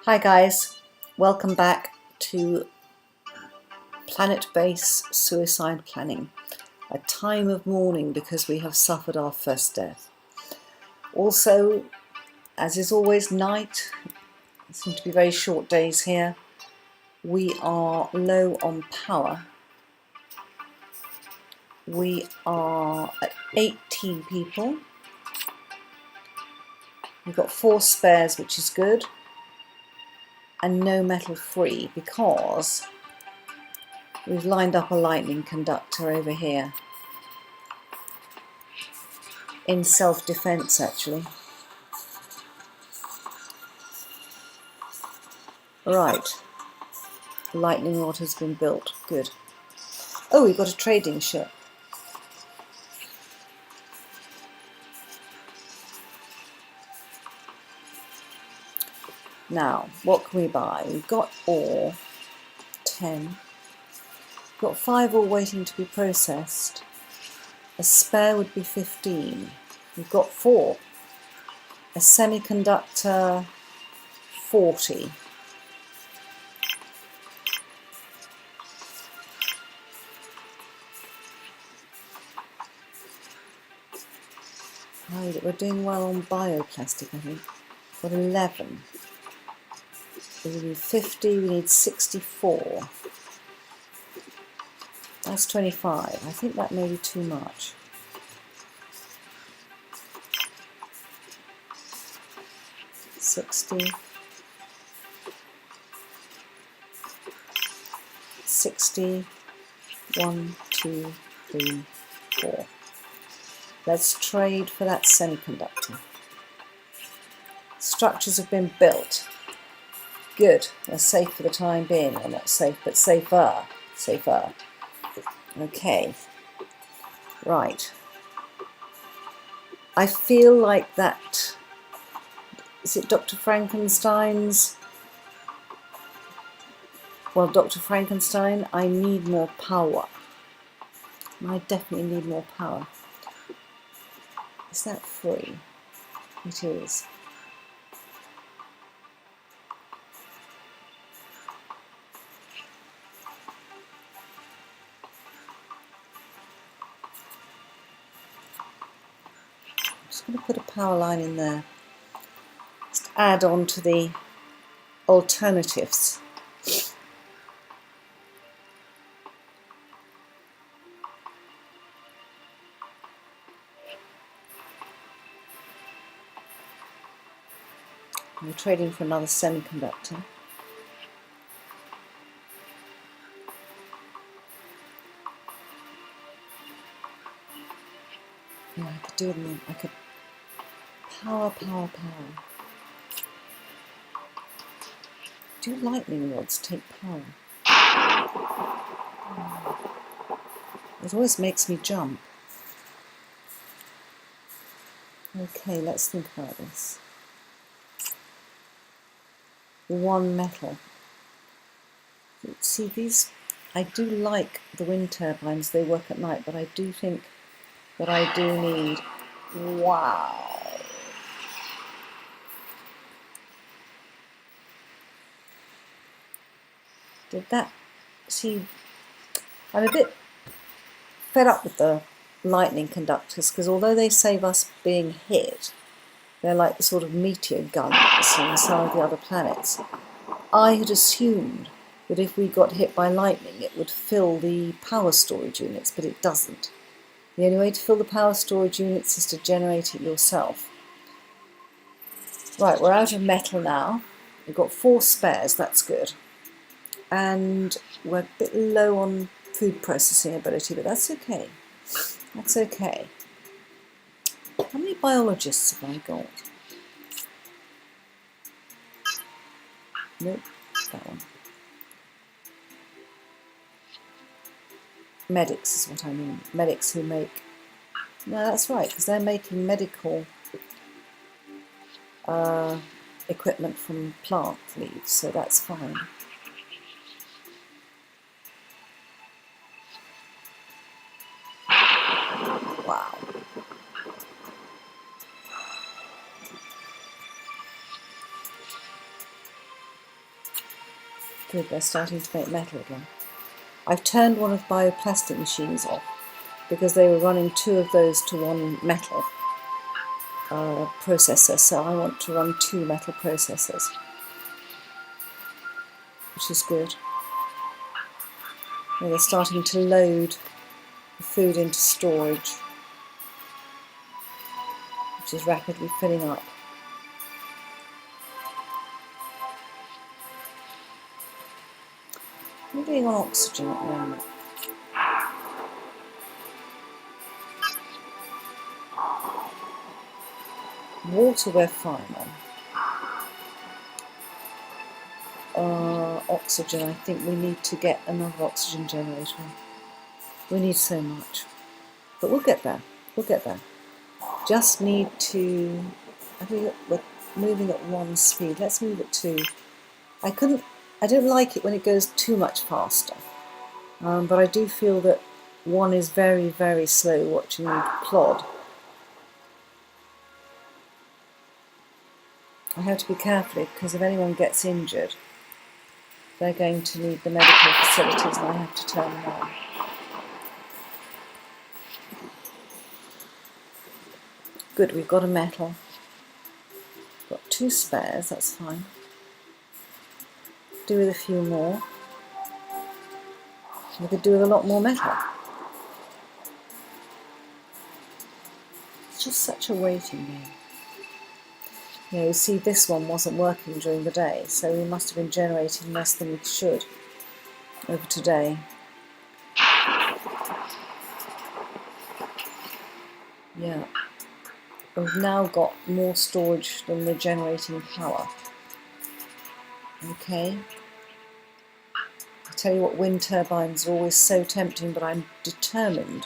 Hi guys, welcome back to PlanetBase Suicide Planning, a time of mourning because we have suffered our first death. Also, as is always, night. It seems to be very short days here. We are low on power. We are at 18 people. We've got 4 spares, which is good, and no metal free because we've lined up a lightning conductor over here in self-defense actually. Right, the lightning rod has been built, good. Oh, we've got a trading ship. Now, what can we buy? We've got ore, 10. We've got 5 ore waiting to be processed. A spare would be 15. We've got 4. A semiconductor, 40. Right, we're doing well on bioplastic, I think. We've got 11. We need 50, we need 64. That's 25. I think that may be too much. $60. 60. 1, 2, 3, 4. Let's trade for that semiconductor. Structures have been built. Good. They're safe for the time being. Well, not safe, but safer. Safer. Okay. Right. I feel like that... Is it Dr. Frankenstein's? Well, Dr. Frankenstein, I need more power. I definitely need more power. Is that free? It is. I'm just going to put a power line in there. Just add on to the alternatives. We're trading for another semiconductor. Yeah, I could do it. I could power. Do lightning rods take power? It always makes me jump. Okay, let's think about this. 1 metal. See, these, I do like the wind turbines, they work at night, but I do think that I do need, wow. Did that, see, I'm a bit fed up with the lightning conductors because although they save us being hit, they're like the sort of meteor guns on some of the other planets. I had assumed that if we got hit by lightning it would fill the power storage units, but it doesn't. The only way to fill the power storage units is to generate it yourself. Right, we're out of metal now. We've got 4 spares, that's good. And we're a bit low on food processing ability, but that's okay. That's okay. How many biologists have I got? Nope, that one. Medics is what I mean. Medics who make... No, that's right, because they're making medical equipment from plant leaves, so that's fine. Wow. Good, they're starting to make metal again. I've turned one of the bioplastic machines off because they were running 2 of those to 1 metal processor, so I want to run 2 metal processors, which is good. And they're starting to load the food into storage, which is rapidly filling up. I'm doing on oxygen at the moment. Water we're fine on. Oxygen, I think we need to get another oxygen generator. We need so much. But we'll get there. We'll get there. Just need to... I think we're moving at 1 speed. Let's move at 2. I don't like it when it goes too much faster. But I do feel that 1 is very, very slow watching you plod. I have to be careful because if anyone gets injured, they're going to need the medical facilities and I have to turn them on. Good, we've got a metal. Got 2 spares, that's fine. Do with a few more. We could do with a lot more metal. It's just such a waiting game. You know, you see this one wasn't working during the day, so we must have been generating less than we should over today. Yeah. We've now got more storage than we're generating power. Okay. I tell you what, wind turbines are always so tempting, but I'm determined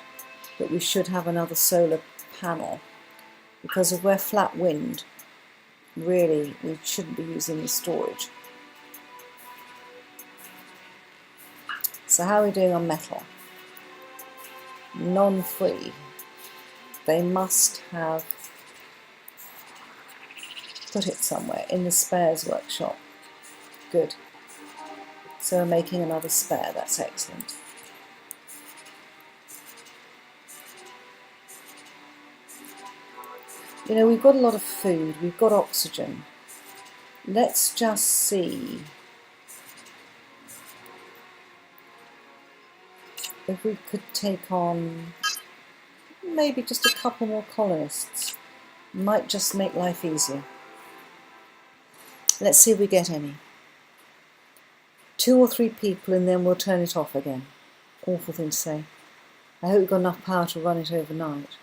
that we should have another solar panel, because if we're flat wind, really we shouldn't be using the storage. So how are we doing on metal? Non-free. They must have put it somewhere in the spares workshop. Good. So we're making another spare, that's excellent. You know, we've got a lot of food, we've got oxygen. Let's just see if we could take on maybe just a couple more colonists. Might just make life easier. Let's see if we get any. 2 or 3 people and then we'll turn it off again. Awful thing to say. I hope we've got enough power to run it overnight.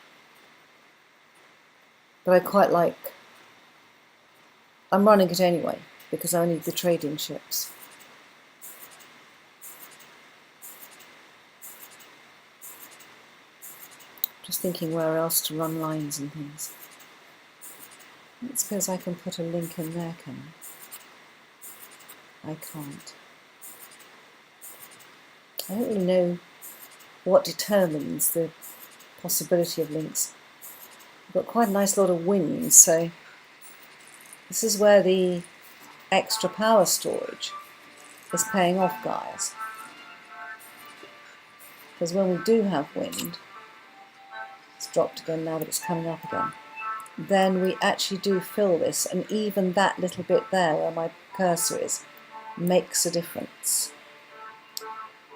But I quite like... I'm running it anyway because I need the trading ships. Just thinking where else to run lines and things. I suppose I can put a link in there, can I? I can't. I don't really know what determines the possibility of links. We've got quite a nice lot of wind, so this is where the extra power storage is paying off, guys. Because when we do have wind, it's dropped again now, but it's coming up again, then we actually do fill this, and even that little bit there where my cursor is makes a difference.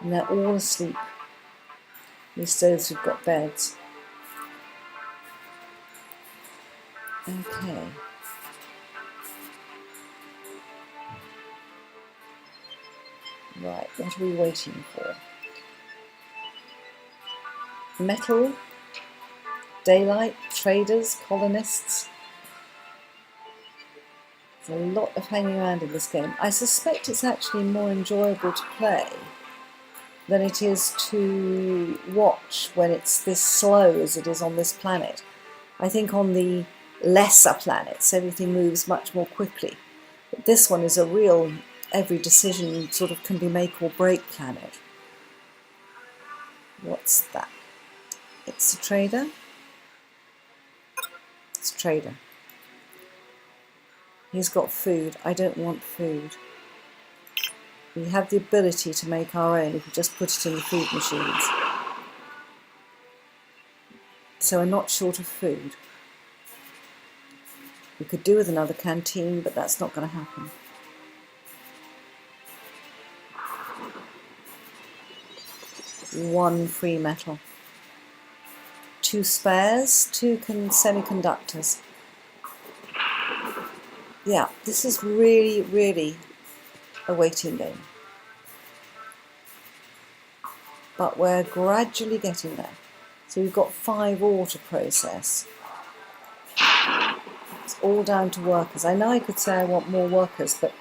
And they're all asleep, at least those who've got beds. Okay. Right, what are we waiting for? Metal, daylight, traders, colonists. There's a lot of hanging around in this game. I suspect it's actually more enjoyable to play than it is to watch when it's this slow as it is on this planet. I think on the lesser planets everything moves much more quickly. But this one is a real, every decision sort of can be make or break planet. What's that? It's a trader. It's a trader. He's got food. I don't want food. We have the ability to make our own if we just put it in the food machines. So we're not short of food. We could do with another canteen, but that's not going to happen. One free metal. 2 spares, 2 semiconductors. Yeah, this is really, really a waiting game. But we're gradually getting there. So we've got 5 ore to process. It's all down to workers. I know I could say I want more workers, but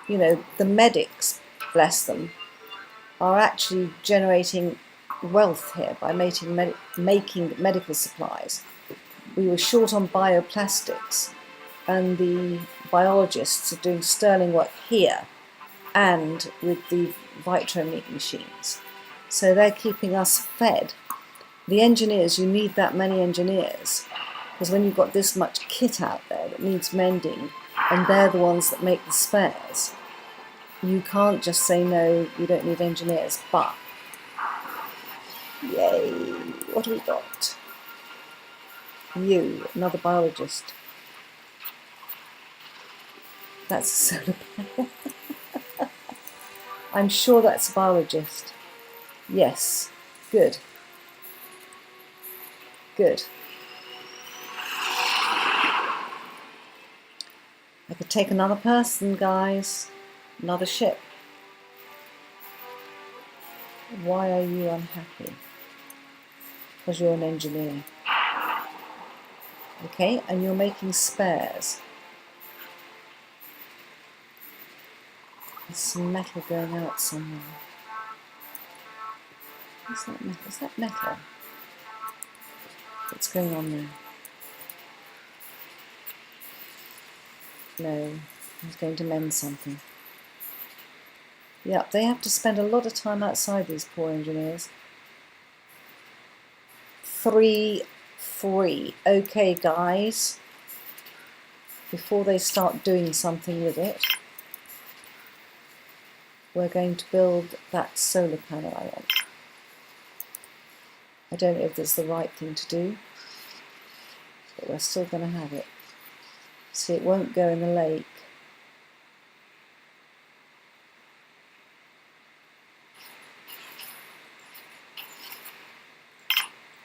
you know, the medics, bless them, are actually generating wealth here by making medical supplies. We were short on bioplastics, and the biologists are doing sterling work here and with the vitro meat machines. So they're keeping us fed. The engineers, you need that many engineers, because when you've got this much kit out there that needs mending, and they're the ones that make the spares, you can't just say, no, you don't need engineers. But, yay, what have we got? You, another biologist. That's a solar panel. I'm sure that's a biologist. Yes, good. Good. I could take another person, guys. Another ship. Why are you unhappy? Because you're an engineer. Okay, and you're making spares. There's some metal going out somewhere. What's that metal? Is that metal? What's going on there? No, he's going to mend something. Yeah, they have to spend a lot of time outside, these poor engineers. 3 free. Okay, guys. Before they start doing something with it, we're going to build that solar panel I want. I don't know if that's the right thing to do, but we're still going to have it. See, it won't go in the lake.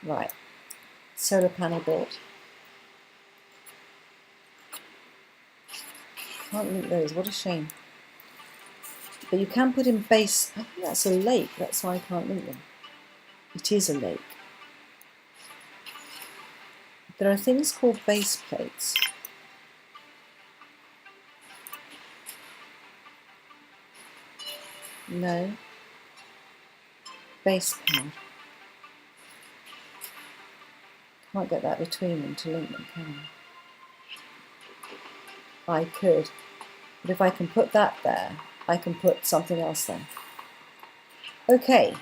Right, solar panel built. Can't link those, what a shame. But you can put in base, I think that's a lake, that's why I can't link them. It is a lake. There are things called base plates. No. Base pad. Can't get that between them to link them, can I? I could. But if I can put that there, I can put something else there. Okay.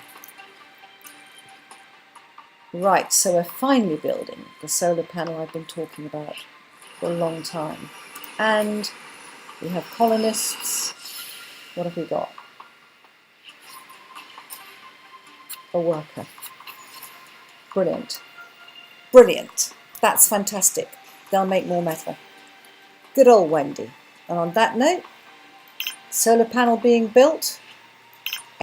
Right, so we're finally building the solar panel I've been talking about for a long time. And we have colonists. What have we got? A worker. Brilliant. Brilliant. That's fantastic. They'll make more metal. Good old Wendy. And on that note, solar panel being built.